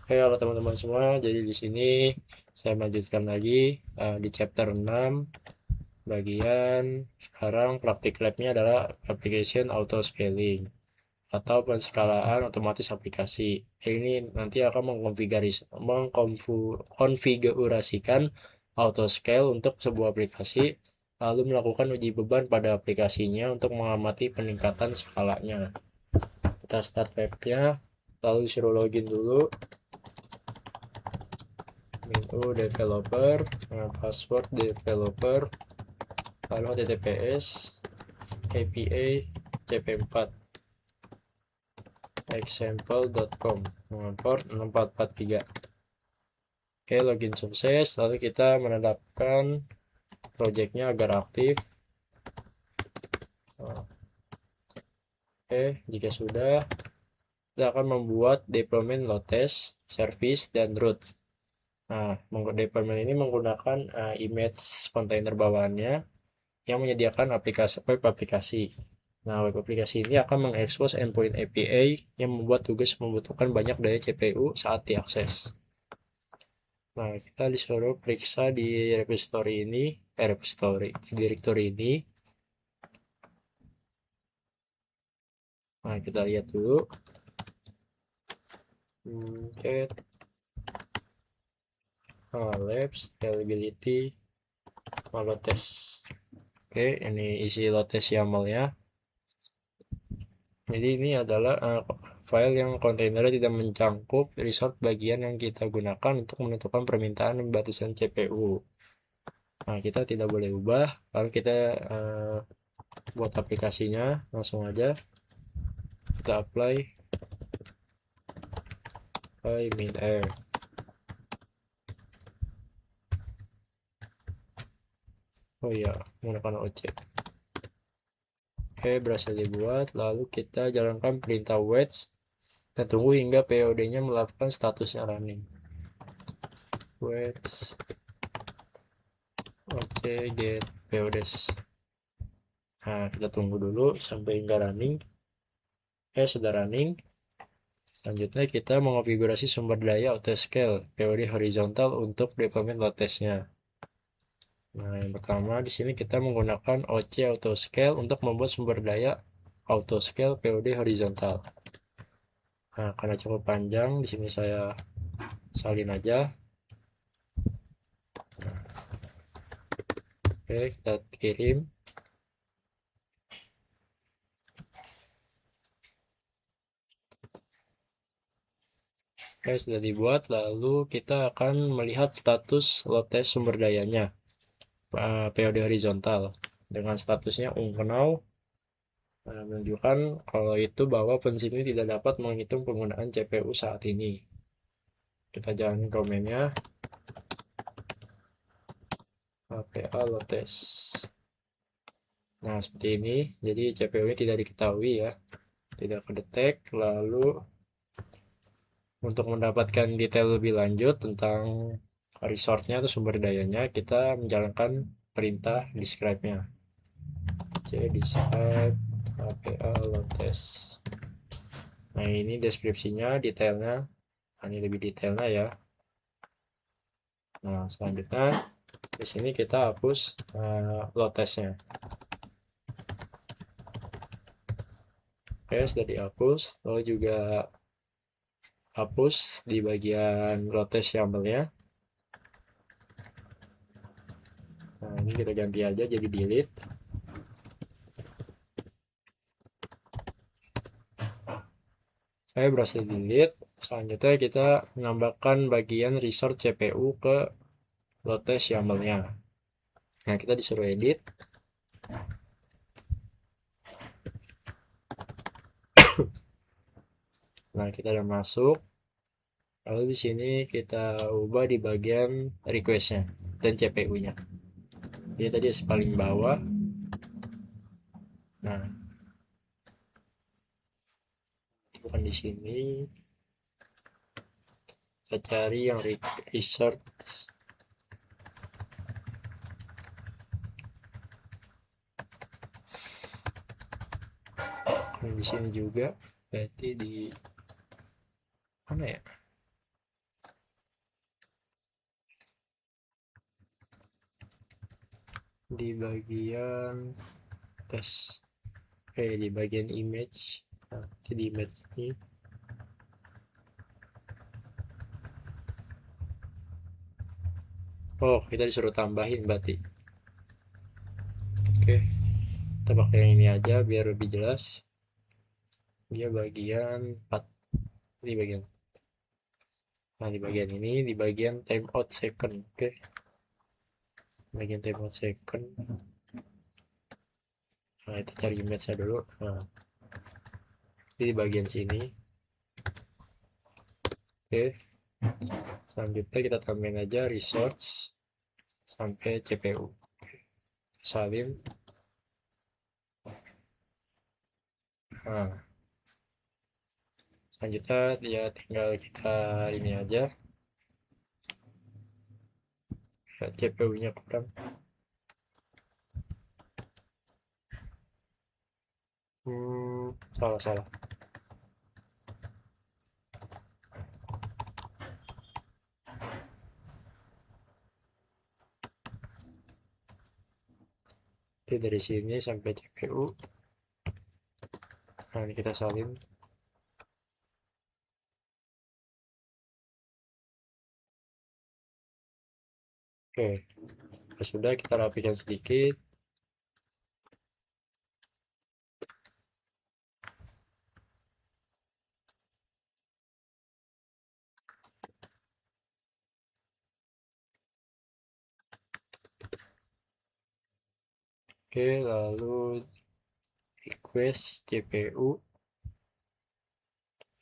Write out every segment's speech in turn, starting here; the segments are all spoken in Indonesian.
Oke, halo teman-teman semua. Jadi di sini saya melanjutkan lagi di chapter 6 bagian sekarang praktik labnya adalah application auto scaling atau penskalaan otomatis aplikasi. Ini nanti akan mengkonfigurasikan auto scale untuk sebuah aplikasi lalu melakukan uji beban pada aplikasinya untuk mengamati peningkatan skalanya. Kita start labnya, lalu disuruh login dulu. Menu developer, password developer, lalu https API cp4 example.com, port 6443. Oke, login sukses. Lalu kita menetapkan projectnya agar aktif. Oke, jika sudah, kita akan membuat deployment load test, service, dan root. Nah, deployment ini menggunakan image container bawaannya yang menyediakan web aplikasi. Nah, web aplikasi ini akan mengekspos endpoint API yang membuat tugas membutuhkan banyak daya CPU saat diakses. Nah, kita disuruh periksa di repository ini, directory ini. Nah, kita lihat dulu. Cat, labs, scalability, load test. Oke, ini isi load test YAML-nya. Jadi ini adalah file yang kontainernya tidak mencangkup resource bagian yang kita gunakan untuk menentukan permintaan dan batasan CPU. Nah, kita tidak boleh ubah. Lalu kita buat aplikasinya langsung aja. Kita apply min air. Oh iya, menggunakan OC. Oke, berhasil dibuat. Lalu kita jalankan perintah wait dan tunggu hingga POD-nya melakukan statusnya running. Wait. Oke, get PODs. Nah, kita tunggu dulu sampai hingga running. Sudah running. Selanjutnya kita mengonfigurasi sumber daya autoscale POD horizontal untuk deployment load test-nya. Nah, yang pertama di sini kita menggunakan OC autoscale untuk membuat sumber daya autoscale POD horizontal. Nah, karena cukup panjang, di sini saya salin aja. Oke, kita kirim. Oke, sudah dibuat. Lalu kita akan melihat status load test sumber dayanya, POD horizontal. Dengan statusnya unknown, menunjukkan kalau itu bahwa pensim ini tidak dapat menghitung penggunaan CPU saat ini. Kita jalan komennya, HPA load test. Nah, seperti ini. Jadi CPU ini tidak diketahui ya, tidak kedetek. Lalu untuk mendapatkan detail lebih lanjut tentang resource-nya atau sumber dayanya, kita menjalankan perintah describe-nya. Jadi describe HPA load test. Nah, ini deskripsinya, detailnya. Nah, ini lebih detailnya ya. Nah, selanjutnya di sini kita hapus load test-nya. Oke, sudah dihapus. Lalu juga hapus di bagian load test YAML-nya. Nah, ini kita ganti aja jadi delete. Saya berhasil delete. Selanjutnya kita menambahkan bagian resource CPU ke load test YAML-nya. Nah, kita disuruh edit. Nah, kita udah masuk. Lalu di sini kita ubah di bagian request-nya dan CPU-nya. Jadi tadi paling bawah. Nah, bukan di sini. Kita cari yang resource. Di sini juga. Berarti di mana ya? di bagian tes, di bagian image. Nah, di image ini kita disuruh tambahin berarti. Oke, kita pakai yang ini aja biar lebih jelas. Dia bagian 4 di bagian, nah di bagian ini di bagian timeout second. Oke, bagian timeout second. Nah, kita cari image dulu. Nah, di bagian sini. Oke, selanjutnya kita tambahin aja resource sampai CPU, salin. Nah, selanjutnya ya tinggal kita ini aja, CPU nya kurang. Salah. Oke, dari sini sampai CPU. Nah, ini kita salin. Oke, sudah kita rapikan sedikit. Oke, lalu request CPU,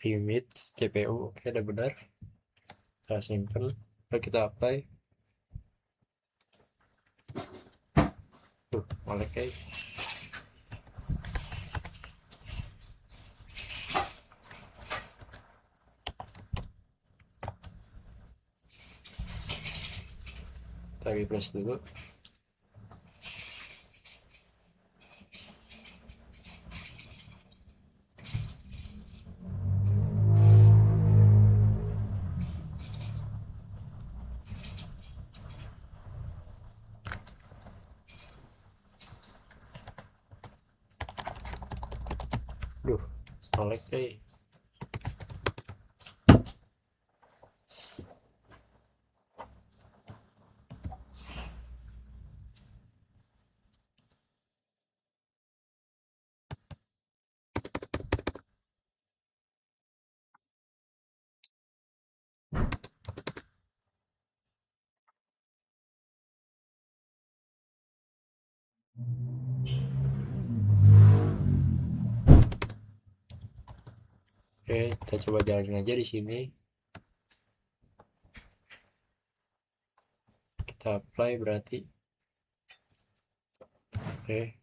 limit CPU. Oke, udah benar. Kita simpan, lalu kita apply. Molek guys. Kita refresh dulu. Molek guys. Oke, kita coba jalanin aja di sini. Kita apply berarti. Oke.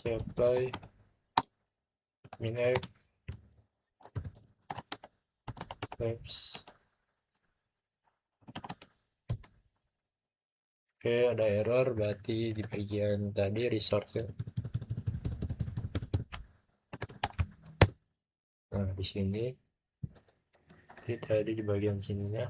Saya apply minf labs. Oke, ada error berarti di bagian tadi resource. Nah, di sini. Jadi tadi di bagian sininya.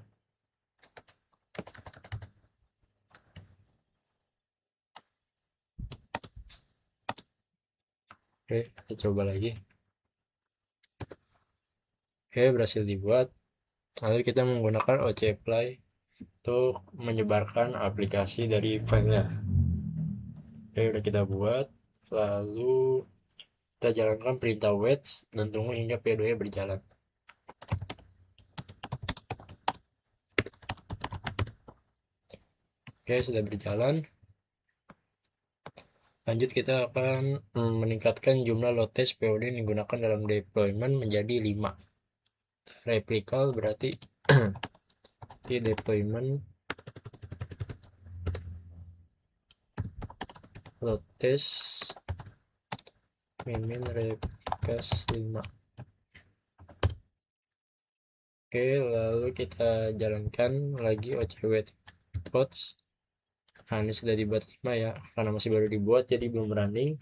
Oke, kita coba lagi. Oke, berhasil dibuat. Lalu kita menggunakan OCapply untuk menyebarkan aplikasi dari filenya. Oke, udah kita buat. Lalu kita jalankan perintah waits dan tunggu hingga P2 berjalan. Oke, sudah berjalan. Lanjut kita akan meningkatkan jumlah load test POD yang digunakan dalam deployment menjadi 5. Replikal berarti di deployment load test min replikas 5. Oke, lalu kita jalankan lagi OCWait pods. Nah, ini sudah dibuat 5 ya, karena masih baru dibuat jadi belum running.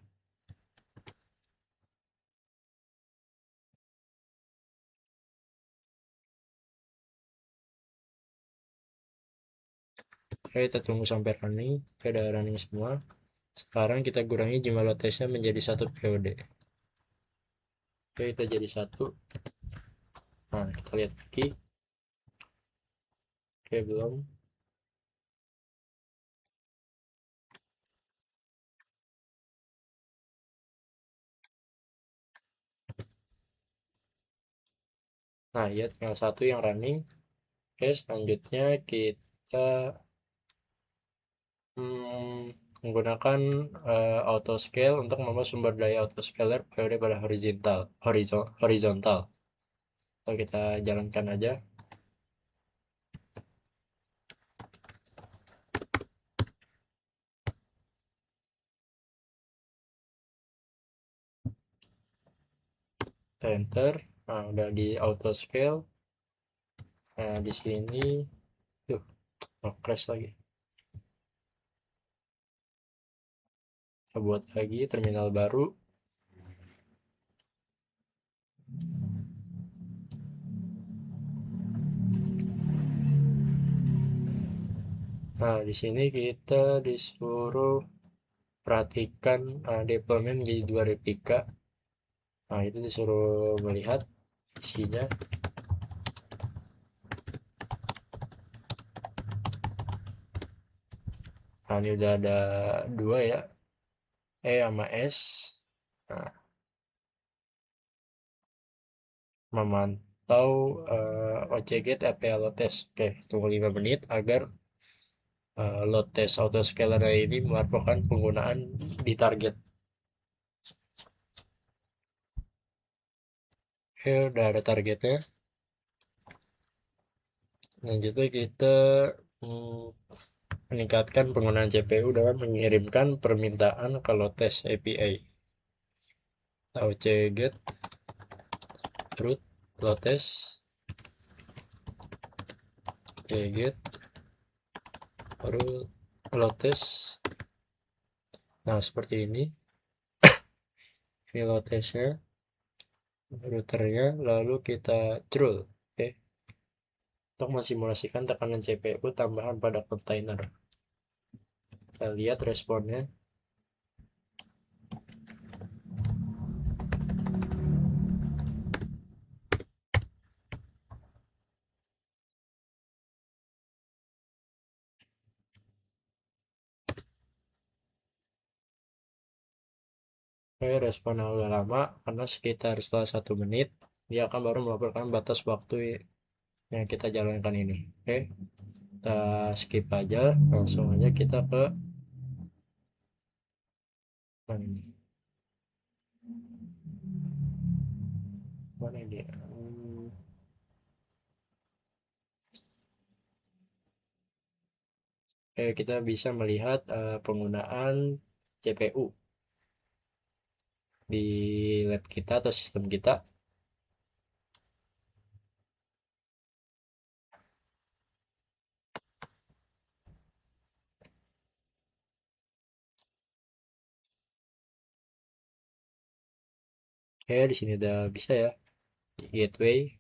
Oke, kita tunggu sampai running. Oke, udah running semua. Sekarang kita kurangi jumlah lotesnya menjadi 1 POD. Oke, kita jadi 1. Nah, kita lihat lagi. Oke, belum. Nah, ya tinggal 1 yang running. Oke, selanjutnya kita menggunakan auto scale untuk membuat sumber daya auto scaler periode pada horizontal. Kalau kita jalankan aja. Kita enter. Nah, udah di auto scale. Nah, di sini tuh crash lagi. Kita buat lagi terminal baru. Nah, di sini kita disuruh perhatikan deployment menjadi 2 replika. Nah, itu disuruh melihat isinya. Nah, ini udah ada 2 ya, E sama S. Nah, memantau OCGate API load test. Oke, tunggu 5 menit agar load test autoscaler ini melaporkan penggunaan di target. Oke, udah ada targetnya. Selanjutnya kita meningkatkan penggunaan CPU dengan mengirimkan permintaan ke load test API. OCGate root load test OCGate root load test. Nah, seperti ini load testnya, routernya, lalu kita curl. Oke, untuk mensimulasikan tekanan CPU tambahan pada kontainer. Kita lihat responnya. Oke, respon agak lama karena sekitar setelah 1 menit dia akan baru melaporkan batas waktu yang kita jalankan ini. Oke, kita skip aja, langsung aja kita ke mana ini? Mana dia? Oke, kita bisa melihat penggunaan CPU di lab kita atau sistem kita. Oke, di sini udah bisa ya. Gateway,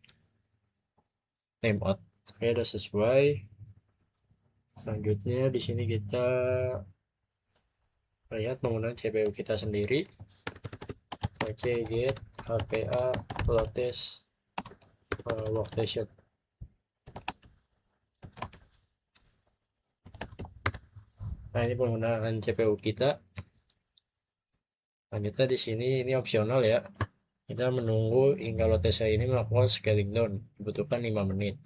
timeout. Oke, udah sesuai. Selanjutnya di sini kita lihat penggunaan CPU kita sendiri. OCGate HPA load test workstation. Nah, ini penggunaan CPU kita. Lanjutnya di sini ini opsional ya. Kita menunggu hingga load test ini melakukan scaling down. Dibutuhkan 5 menit.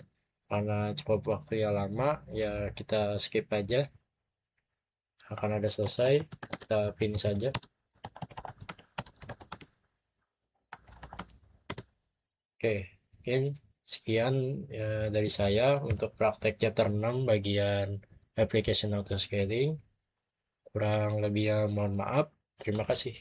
Karena cukup waktu yang lama, ya kita skip aja. Akan ada selesai, kita finish saja. Oke, mungkin sekian ya dari saya untuk praktek chapter 6 bagian application auto scaling. Kurang lebihnya mohon maaf. Terima kasih.